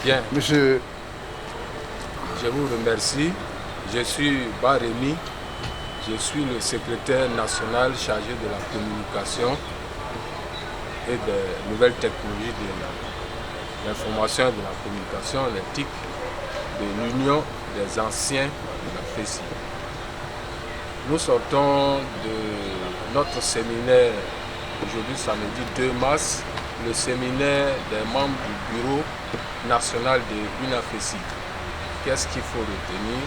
Bien, Monsieur, je vous remercie. Je suis Baremi, je suis le secrétaire national chargé de la communication et des nouvelles technologies de l'information et de la communication, l'éthique de l'Union des anciens de la FESI. Nous sortons de notre séminaire aujourd'hui samedi 2 mars, le séminaire des membres du bureau national de l'UNAFESI. Qu'est-ce qu'il faut retenir?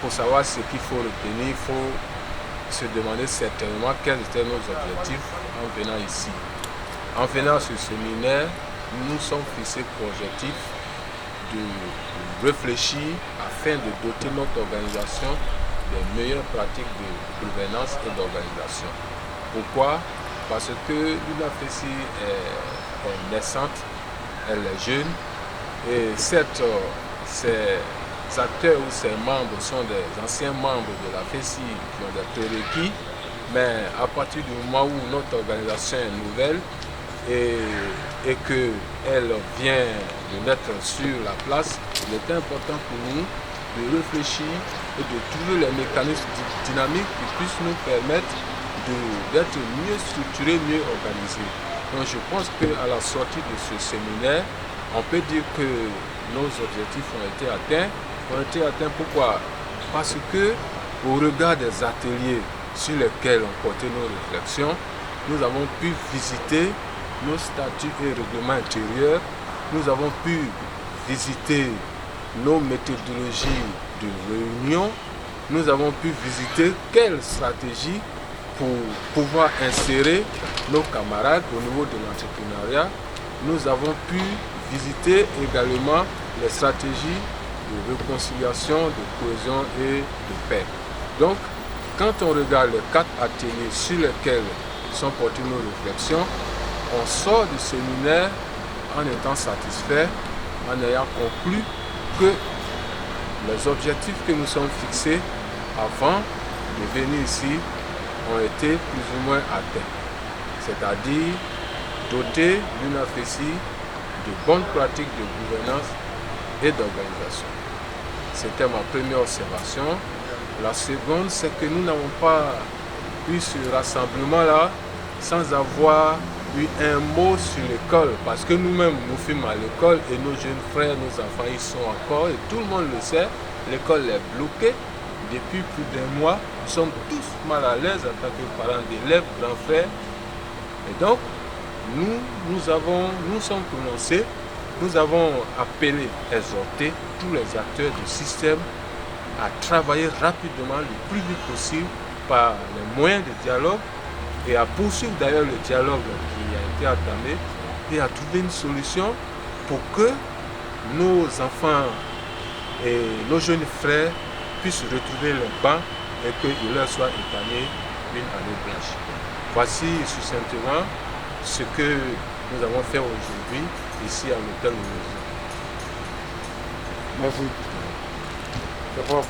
Pour savoir ce qu'il faut retenir, il faut se demander certainement quels étaient nos objectifs en venant ici. En venant à ce séminaire, nous nous sommes fixés pour objectif de réfléchir afin de doter notre organisation des meilleures pratiques de gouvernance et d'organisation. Pourquoi? Parce que l'UNAFESI est naissante, elle est jeune, et certes, ces acteurs ou ces membres sont des anciens membres de la FESI qui ont des prérequis, mais à partir du moment où notre organisation est nouvelle et qu'elle vient de naître sur la place, il est important pour nous de réfléchir et de trouver les mécanismes dynamiques qui puissent nous permettre d'être mieux structurés, mieux organisés. Donc je pense qu'à la sortie de ce séminaire, on peut dire que nos objectifs ont été atteints. Pourquoi? Parce que au regard des ateliers sur lesquels on portait nos réflexions, nous avons pu visiter nos statuts et règlements intérieurs, nous avons pu visiter nos méthodologies de réunion, nous avons pu visiter quelles stratégies pour pouvoir insérer nos camarades au niveau de l'entrepreneuriat. Nous avons pu visiter également les stratégies de réconciliation, de cohésion et de paix. Donc, quand on regarde les 4 ateliers sur lesquels sont portées nos réflexions, on sort du séminaire en étant satisfait, en ayant conclu que les objectifs que nous sommes fixés avant de venir ici ont été plus ou moins atteints. C'est-à-dire doter l'UNAFESI de bonnes pratiques de gouvernance et d'organisation. C'était ma première observation. La seconde, c'est que nous n'avons pas eu ce rassemblement-là sans avoir eu un mot sur l'école, parce que nous-mêmes, nous fûmes à l'école et nos jeunes frères, nos enfants, ils sont encore, et tout le monde le sait, l'école est bloquée depuis plus d'1 mois. Nous sommes tous mal à l'aise en tant que parents d'élèves, grands frères. Et donc, nous sommes prononcés, nous avons appelé, exhorté tous les acteurs du système à travailler rapidement, le plus vite possible, par les moyens de dialogue, et à poursuivre d'ailleurs le dialogue qui a été entamé, et à trouver une solution pour que nos enfants et nos jeunes frères puissent retrouver leur banc et qu'il leur soit épargné une année blanche. Voici succinctement ce que nous avons fait aujourd'hui ici à l'hôtel. merci. C'est propre.